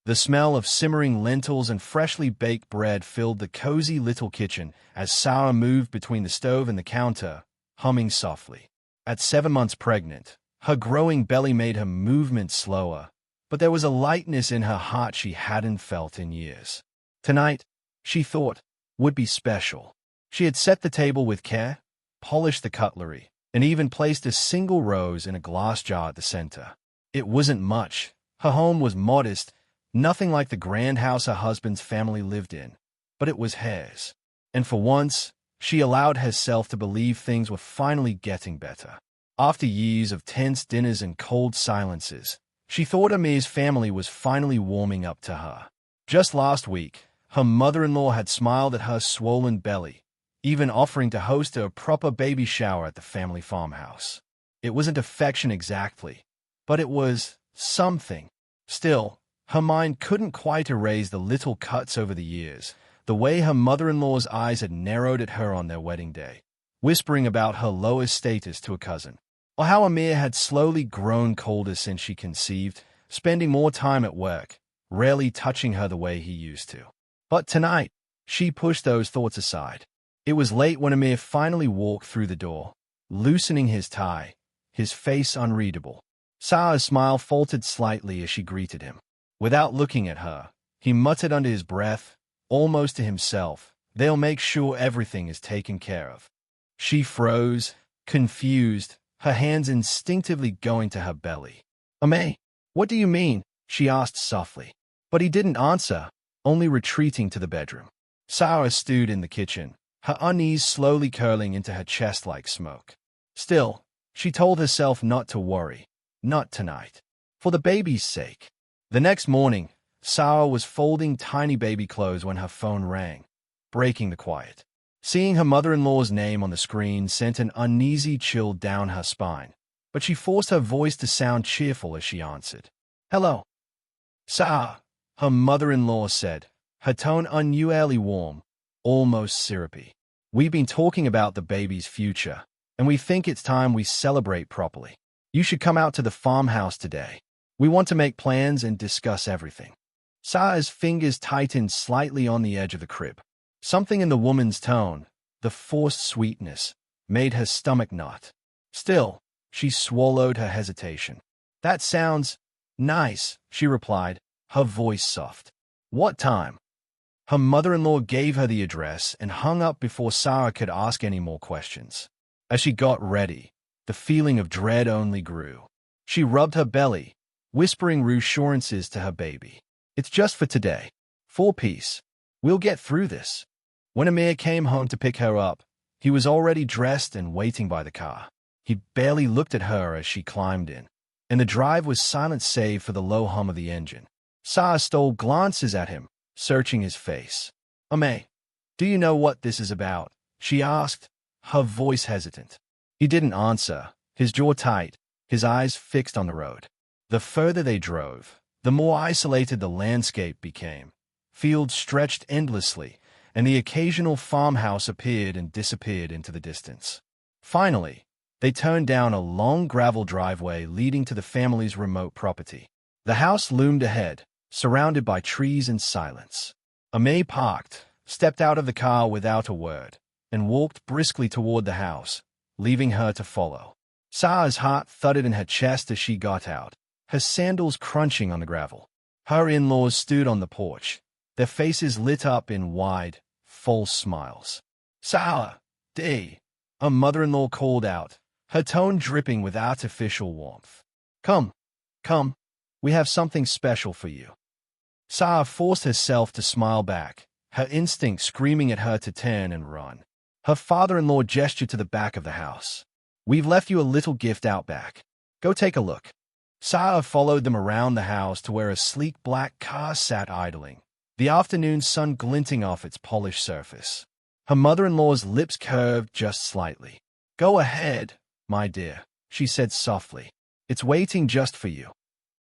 The smell of simmering lentils and freshly baked bread filled the cozy little kitchen as Sarah moved between the stove and the counter, humming softly. At 7 months pregnant, her growing belly made her movements slower, but there was a lightness in her heart she hadn't felt in years. Tonight, she thought, would be special. She had set the table with care, polished the cutlery, and even placed a single rose in a glass jar at the center. It wasn't much. Her home was modest, nothing like the grand house her husband's family lived in, but it was hers. And for once, she allowed herself to believe things were finally getting better. After years of tense dinners and cold silences, she thought Amir's family was finally warming up to her. Just last week, her mother-in-law had smiled at her swollen belly, even offering to host a proper baby shower at the family farmhouse. It wasn't affection exactly, but it was something. Still, her mind couldn't quite erase the little cuts over the years, the way her mother-in-law's eyes had narrowed at her on their wedding day, whispering about her lower status to a cousin, or how Amir had slowly grown colder since she conceived, spending more time at work, rarely touching her the way he used to. But tonight, she pushed those thoughts aside. It was late when Amir finally walked through the door, loosening his tie, his face unreadable. Sarah's smile faltered slightly as she greeted him. Without looking at her, he muttered under his breath, almost to himself, "They'll make sure everything is taken care of." She froze, confused, her hands instinctively going to her belly. "Amir, what do you mean?" she asked softly. But he didn't answer, only retreating to the bedroom. Sarah stood in the kitchen, her unease slowly curling into her chest like smoke. Still, she told herself not to worry, not tonight, for the baby's sake. The next morning, Sarah was folding tiny baby clothes when her phone rang, breaking the quiet. Seeing her mother-in-law's name on the screen sent an uneasy chill down her spine, but she forced her voice to sound cheerful as she answered. "Hello, Sarah," her mother-in-law said, her tone unusually warm, almost syrupy. "We've been talking about the baby's future, and we think it's time we celebrate properly. You should come out to the farmhouse today. We want to make plans and discuss everything." Sarah's fingers tightened slightly on the edge of the crib. Something in the woman's tone, the forced sweetness, made her stomach knot. Still, she swallowed her hesitation. "That sounds nice," she replied, her voice soft. "What time?" Her mother-in-law gave her the address and hung up before Sarah could ask any more questions. As she got ready, the feeling of dread only grew. She rubbed her belly, whispering reassurances to her baby. "It's just for today. 4-piece. We'll get through this." When Amir came home to pick her up, he was already dressed and waiting by the car. He barely looked at her as she climbed in, and the drive was silent save for the low hum of the engine. Sarah stole glances at him, searching his face. "Amir, do you know what this is about?" she asked, her voice hesitant. He didn't answer, his jaw tight, his eyes fixed on the road. The further they drove, the more isolated the landscape became. Fields stretched endlessly, and the occasional farmhouse appeared and disappeared into the distance. Finally, they turned down a long gravel driveway leading to the family's remote property. The house loomed ahead, surrounded by trees and silence. Amir parked, stepped out of the car without a word, and walked briskly toward the house, leaving her to follow. Sarah's heart thudded in her chest as she got out, her sandals crunching on the gravel. Her in-laws stood on the porch, their faces lit up in wide, false smiles. "Sarah, dear," her mother-in-law called out, her tone dripping with artificial warmth. Come, we have something special for you." Sarah forced herself to smile back, her instinct screaming at her to turn and run. Her father-in-law gestured to the back of the house. "We've left you a little gift out back. Go take a look." Sarah followed them around the house to where a sleek black car sat idling, the afternoon sun glinting off its polished surface. Her mother-in-law's lips curved just slightly. "Go ahead, my dear," she said softly. "It's waiting just for you."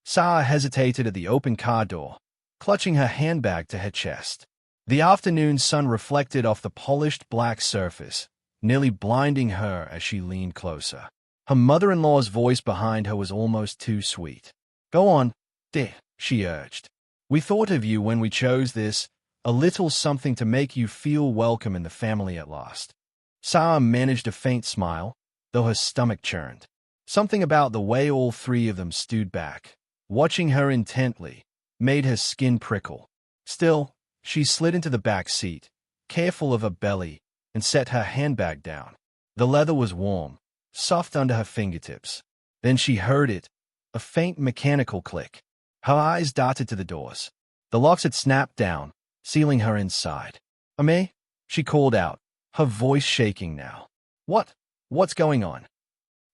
Sarah hesitated at the open car door, clutching her handbag to her chest. The afternoon sun reflected off the polished black surface, nearly blinding her as she leaned closer. Her mother-in-law's voice behind her was almost too sweet. "Go on, dear," she urged. We thought of you when we chose this, a little something to make you feel welcome in the family at last. Sarah managed a faint smile, though her stomach churned. Something about the way all three of them stood back, watching her intently, made her skin prickle. Still, she slid into the back seat, careful of her belly, and set her handbag down. The leather was warm, soft under her fingertips. Then she heard it, a faint mechanical click. Her eyes darted to the doors. The locks had snapped down, sealing her inside. "Ame?" she called out, her voice shaking now. What's going on?"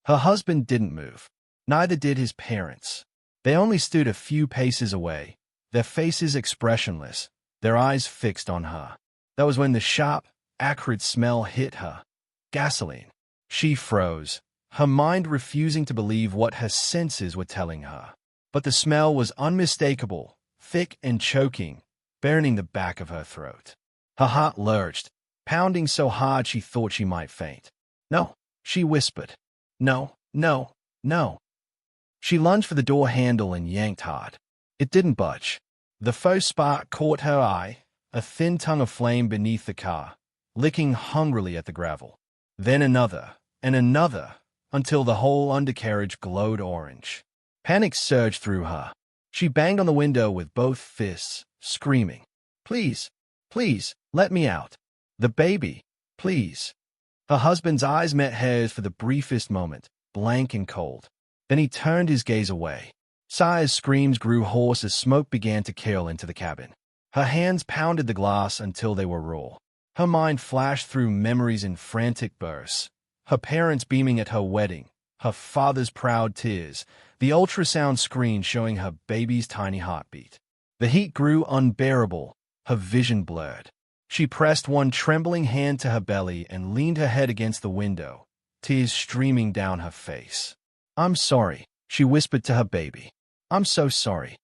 Her husband didn't move. Neither did his parents. They only stood a few paces away, their faces expressionless, their eyes fixed on her. That was when the sharp, acrid smell hit her. Gasoline. She froze, her mind refusing to believe what her senses were telling her. But the smell was unmistakable, thick and choking, burning the back of her throat. Her heart lurched, pounding so hard she thought she might faint. "No," she whispered. "No, no, no." She lunged for the door handle and yanked hard. It didn't budge. The first spark caught her eye, a thin tongue of flame beneath the car, licking hungrily at the gravel. Then another, and another, until the whole undercarriage glowed orange. Panic surged through her. She banged on the window with both fists, screaming, "Please, please, let me out. The baby, please." Her husband's eyes met hers for the briefest moment, blank and cold. Then he turned his gaze away. Sarah's screams grew hoarse as smoke began to curl into the cabin. Her hands pounded the glass until they were raw. Her mind flashed through memories in frantic bursts. Her parents beaming at her wedding, her father's proud tears, the ultrasound screen showing her baby's tiny heartbeat. The heat grew unbearable, her vision blurred. She pressed one trembling hand to her belly and leaned her head against the window, tears streaming down her face. "I'm sorry," she whispered to her baby. "I'm so sorry."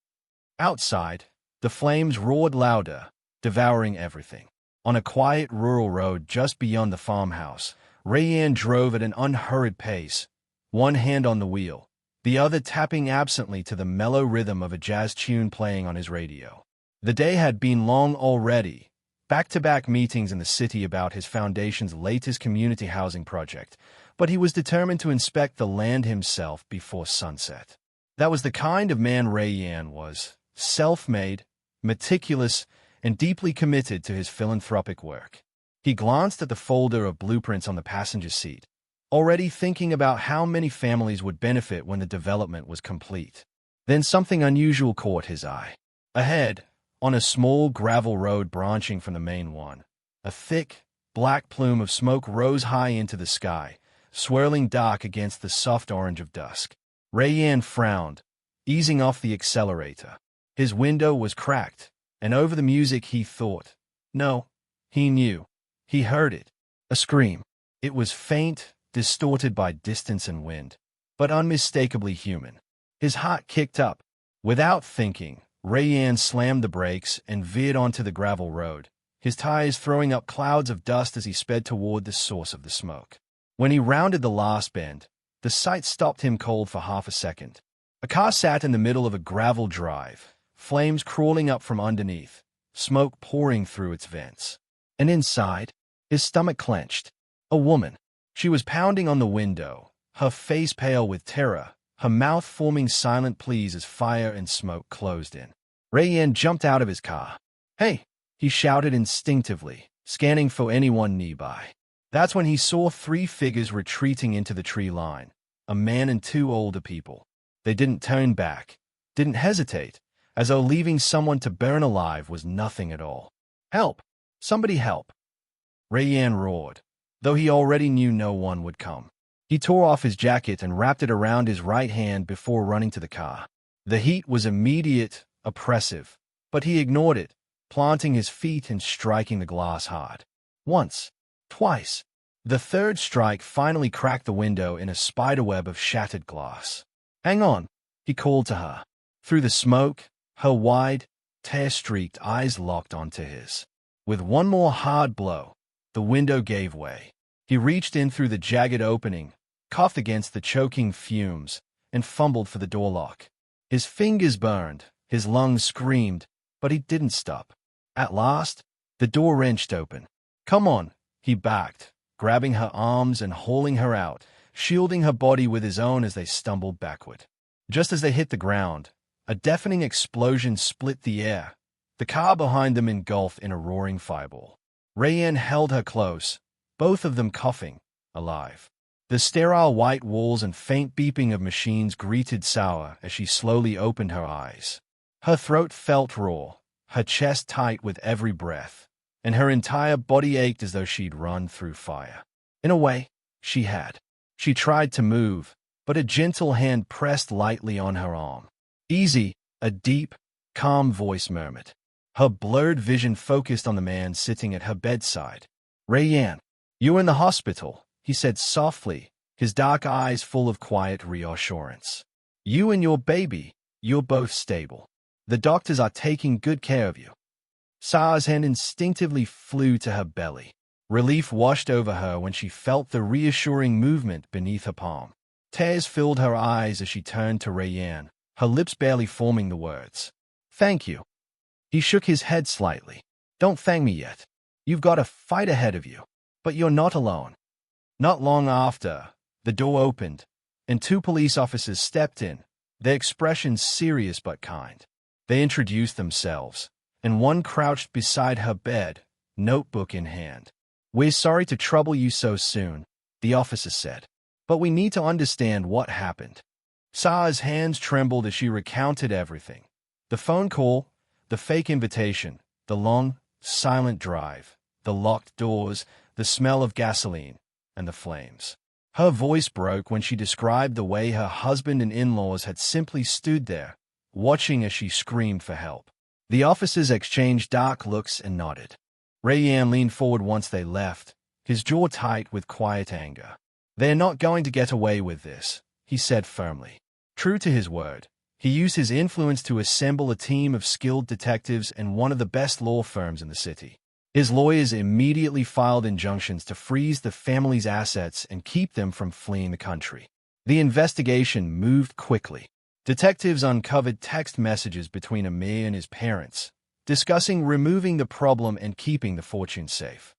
Outside, the flames roared louder, devouring everything. On a quiet rural road just beyond the farmhouse, Rayanne drove at an unhurried pace, one hand on the wheel, the other tapping absently to the mellow rhythm of a jazz tune playing on his radio. The day had been long already, back-to-back meetings in the city about his foundation's latest community housing project, but he was determined to inspect the land himself before sunset. That was the kind of man Rayanne was, self-made, meticulous, and deeply committed to his philanthropic work. He glanced at the folder of blueprints on the passenger seat, already thinking about how many families would benefit when the development was complete. Then something unusual caught his eye. Ahead, on a small gravel road branching from the main one, a thick, black plume of smoke rose high into the sky, swirling dark against the soft orange of dusk. Rayanne frowned, easing off the accelerator. His window was cracked, and over the music he thought. No, he knew. He heard it. A scream. It was faint, distorted by distance and wind, but unmistakably human. His heart kicked up. Without thinking, Rayanne slammed the brakes and veered onto the gravel road, his tires throwing up clouds of dust as he sped toward the source of the smoke. When he rounded the last bend, the sight stopped him cold for half a second. A car sat in the middle of a gravel drive, flames crawling up from underneath, smoke pouring through its vents. And inside, his stomach clenched. A woman. She was pounding on the window, her face pale with terror, her mouth forming silent pleas as fire and smoke closed in. Rayanne jumped out of his car. "Hey!" he shouted instinctively, scanning for anyone nearby. That's when he saw three figures retreating into the tree line, a man and two older people. They didn't turn back, didn't hesitate, as though leaving someone to burn alive was nothing at all. "Help! Somebody help!" Rayanne roared, though he already knew no one would come. He tore off his jacket and wrapped it around his right hand before running to the car. The heat was immediate, oppressive, but he ignored it, planting his feet and striking the glass hard. Once, twice. The third strike finally cracked the window in a spiderweb of shattered glass. "Hang on," he called to her. Through the smoke, her wide, tear-streaked eyes locked onto his. With one more hard blow, the window gave way. He reached in through the jagged opening, coughed against the choking fumes, and fumbled for the door lock. His fingers burned, his lungs screamed, But he didn't stop. At last, the door wrenched open. "Come on," he backed, grabbing her arms and hauling her out, shielding her body with his own as they stumbled backward. Just as they hit the ground, a deafening explosion split the air. The car behind them engulfed in a roaring fireball. Rayanne held her close, both of them coughing, alive. The sterile white walls and faint beeping of machines greeted Sarah as she slowly opened her eyes. Her throat felt raw, her chest tight with every breath, and her entire body ached as though she'd run through fire. In a way, she had. She tried to move, but a gentle hand pressed lightly on her arm. "Easy," a deep, calm voice murmured. Her blurred vision focused on the man sitting at her bedside. "Rayanne, you're in the hospital," he said softly, his dark eyes full of quiet reassurance. "You and your baby, you're both stable. The doctors are taking good care of you." Sarah's hand instinctively flew to her belly. Relief washed over her when she felt the reassuring movement beneath her palm. Tears filled her eyes as she turned to Rayanne, her lips barely forming the words. "Thank you." He shook his head slightly. "Don't thank me yet. You've got a fight ahead of you. But you're not alone." Not long after, the door opened, and two police officers stepped in, their expressions serious but kind. They introduced themselves, and one crouched beside her bed, notebook in hand. "We're sorry to trouble you so soon," the officer said, "but we need to understand what happened." Sarah's hands trembled as she recounted everything. The phone call, the fake invitation, the long, silent drive, the locked doors, the smell of gasoline, and the flames. Her voice broke when she described the way her husband and in-laws had simply stood there, watching as she screamed for help. The officers exchanged dark looks and nodded. Rayanne leaned forward once they left, his jaw tight with quiet anger. "They're not going to get away with this," he said firmly. True to his word, he used his influence to assemble a team of skilled detectives and one of the best law firms in the city. His lawyers immediately filed injunctions to freeze the family's assets and keep them from fleeing the country. The investigation moved quickly. Detectives uncovered text messages between Amir and his parents, discussing removing the problem and keeping the fortune safe.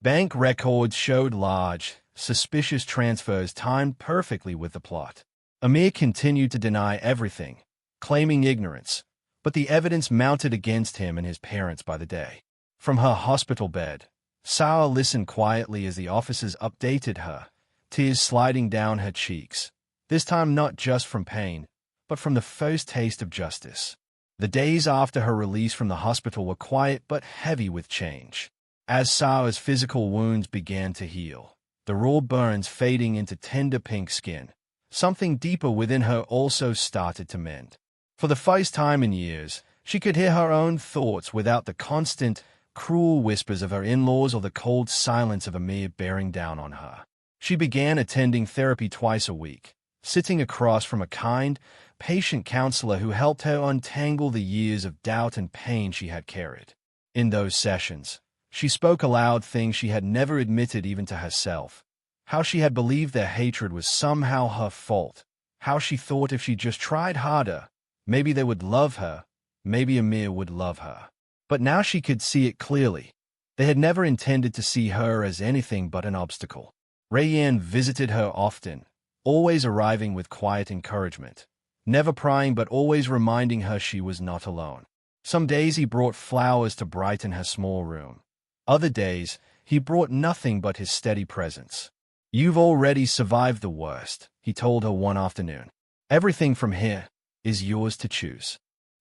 Bank records showed large, suspicious transfers timed perfectly with the plot. Amir continued to deny everything, claiming ignorance, but the evidence mounted against him and his parents by the day. From her hospital bed, Sarah listened quietly as the officers updated her, tears sliding down her cheeks, this time not just from pain, but from the first taste of justice. The days after her release from the hospital were quiet but heavy with change. As Sarah's physical wounds began to heal, the raw burns fading into tender pink skin, something deeper within her also started to mend. For the first time in years, she could hear her own thoughts without the constant, cruel whispers of her in-laws or the cold silence of Amir bearing down on her. She began attending therapy twice a week, sitting across from a kind, patient counselor who helped her untangle the years of doubt and pain she had carried. In those sessions, she spoke aloud things she had never admitted even to herself. How she had believed their hatred was somehow her fault. How she thought if she just tried harder, maybe they would love her, maybe Amir would love her. But now she could see it clearly. They had never intended to see her as anything but an obstacle. Rayanne visited her often, always arriving with quiet encouragement, never prying but always reminding her she was not alone. Some days he brought flowers to brighten her small room. Other days, he brought nothing but his steady presence. "You've already survived the worst," he told her one afternoon. "Everything from here is yours to choose."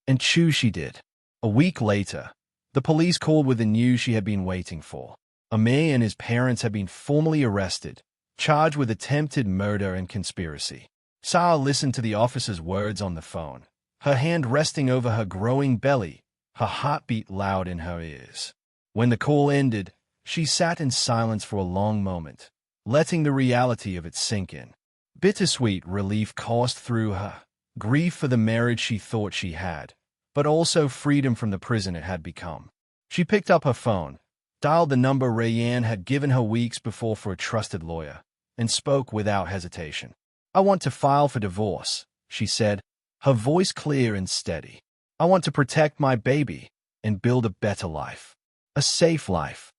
And choose she did. A week later, the police called with the news she had been waiting for. Amir and his parents had been formally arrested, charged with attempted murder and conspiracy. Sarah listened to the officer's words on the phone, her hand resting over her growing belly, her heartbeat loud in her ears. When the call ended, she sat in silence for a long moment, letting the reality of it sink in. Bittersweet relief coursed through her, grief for the marriage she thought she had, but also freedom from the prison it had become. She picked up her phone, dialed the number Rayanne had given her weeks before for a trusted lawyer, and spoke without hesitation. "I want to file for divorce," she said, her voice clear and steady. "I want to protect my baby. and build a better life. A safe life.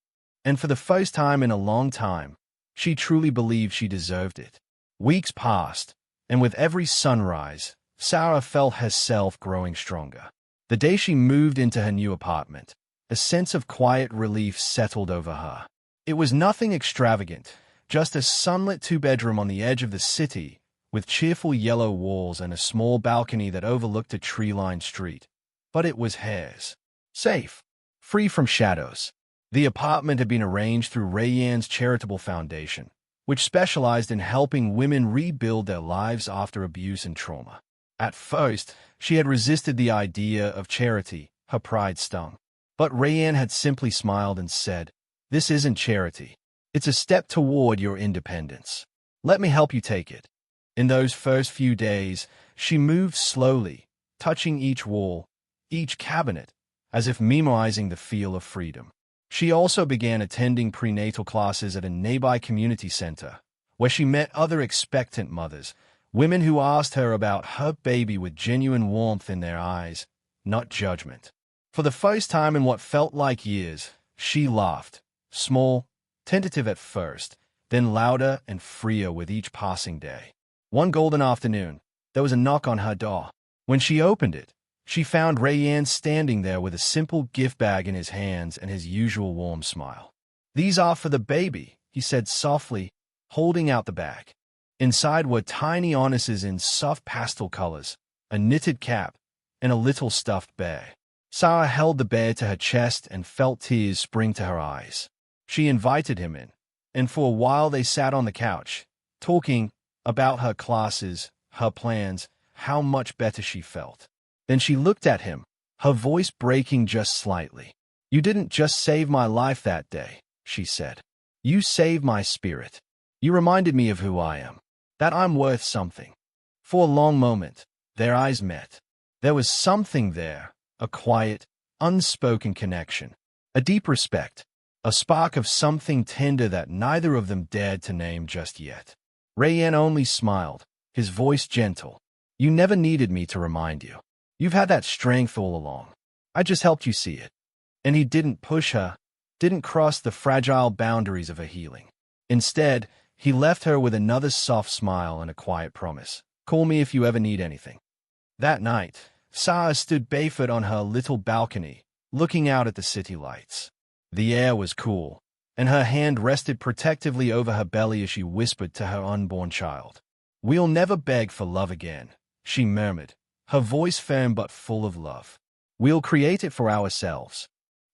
And for the first time in a long time, she truly believed she deserved it. Weeks passed, and with every sunrise, Sarah felt herself growing stronger. The day she moved into her new apartment, a sense of quiet relief settled over her. It was nothing extravagant, just a sunlit two-bedroom on the edge of the city, with cheerful yellow walls and a small balcony that overlooked a tree-lined street. But it was hers. Safe. Free from shadows. The apartment had been arranged through Rayanne's charitable foundation, which specialized in helping women rebuild their lives after abuse and trauma. At first, she had resisted the idea of charity, her pride stung. But Rayanne had simply smiled and said, "This isn't charity. It's a step toward your independence. Let me help you take it." In those first few days, she moved slowly, touching each wall, each cabinet, as if memorizing the feel of freedom. She also began attending prenatal classes at a nearby community center, where she met other expectant mothers, women who asked her about her baby with genuine warmth in their eyes, not judgment. For the first time in what felt like years, she laughed, small, tentative at first, then louder and freer with each passing day. One golden afternoon, there was a knock on her door. When she opened it, she found Rayanne standing there with a simple gift bag in his hands and his usual warm smile. "These are for the baby," he said softly, holding out the bag. Inside were tiny ornaments in soft pastel colors, a knitted cap, and a little stuffed bear. Sarah held the bear to her chest and felt tears spring to her eyes. She invited him in, and for a while they sat on the couch, talking about her classes, her plans, how much better she felt. Then she looked at him, her voice breaking just slightly. "You didn't just save my life that day," she said. "You saved my spirit. You reminded me of who I am, that I'm worth something." For a long moment, their eyes met. There was something there, a quiet, unspoken connection, a deep respect, a spark of something tender that neither of them dared to name just yet. Rayanne only smiled, his voice gentle. "You never needed me to remind you. You've had that strength all along. I just helped you see it." And he didn't push her, didn't cross the fragile boundaries of her healing. Instead, he left her with another soft smile and a quiet promise. "Call me if you ever need anything." That night, Sarah stood barefoot on her little balcony, looking out at the city lights. The air was cool, and her hand rested protectively over her belly as she whispered to her unborn child. "We'll never beg for love again," she murmured, her voice firm but full of love. "We'll create it for ourselves."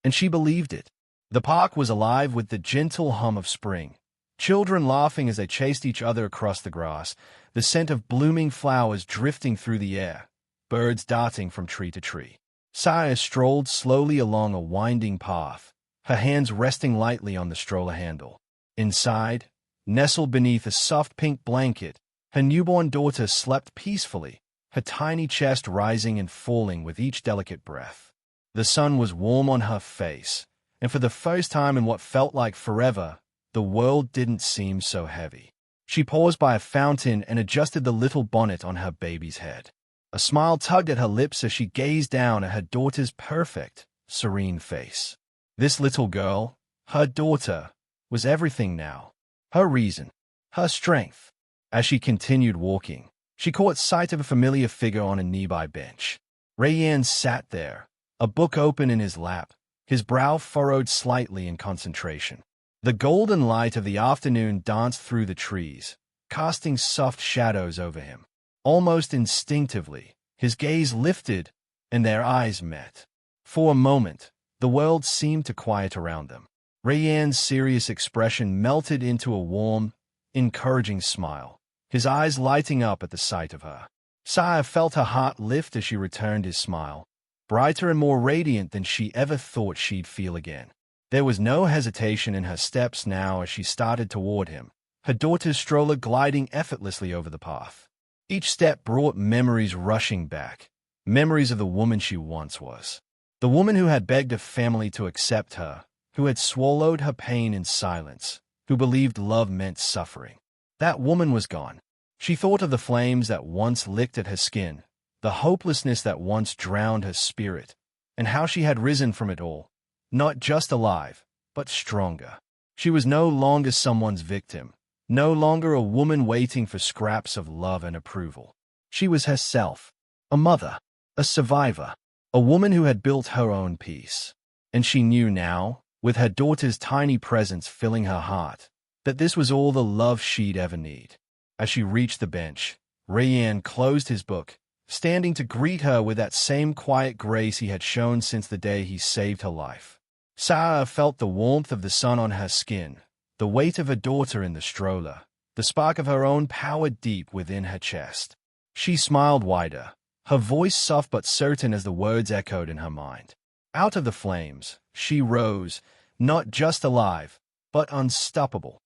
And she believed it. The park was alive with the gentle hum of spring, children laughing as they chased each other across the grass, the scent of blooming flowers drifting through the air, birds darting from tree to tree. Sarah strolled slowly along a winding path, her hands resting lightly on the stroller handle. Inside, nestled beneath a soft pink blanket, her newborn daughter slept peacefully, her tiny chest rising and falling with each delicate breath. The sun was warm on her face, and for the first time in what felt like forever, the world didn't seem so heavy. She paused by a fountain and adjusted the little bonnet on her baby's head. A smile tugged at her lips as she gazed down at her daughter's perfect, serene face. This little girl, her daughter, was everything now. Her reason, her strength. As she continued walking, she caught sight of a familiar figure on a nearby bench. Rayanne sat there, a book open in his lap, his brow furrowed slightly in concentration. The golden light of the afternoon danced through the trees, casting soft shadows over him. Almost instinctively, his gaze lifted, and their eyes met. For a moment, the world seemed to quiet around them. Rayanne's serious expression melted into a warm, encouraging smile, his eyes lighting up at the sight of her. Sarah felt her heart lift as she returned his smile, brighter and more radiant than she ever thought she'd feel again. There was no hesitation in her steps now as she started toward him, her daughter's stroller gliding effortlessly over the path. Each step brought memories rushing back, memories of the woman she once was. The woman who had begged her family to accept her, who had swallowed her pain in silence, who believed love meant suffering. That woman was gone. She thought of the flames that once licked at her skin, the hopelessness that once drowned her spirit, and how she had risen from it all, not just alive, but stronger. She was no longer someone's victim, no longer a woman waiting for scraps of love and approval. She was herself, a mother, a survivor, a woman who had built her own peace. And she knew now, with her daughter's tiny presence filling her heart, that this was all the love she'd ever need. As she reached the bench, Rayan closed his book, standing to greet her with that same quiet grace he had shown since the day he saved her life. Sarah felt the warmth of the sun on her skin, the weight of her daughter in the stroller, the spark of her own power deep within her chest. She smiled wider, her voice soft but certain as the words echoed in her mind. Out of the flames, she rose, not just alive, but unstoppable.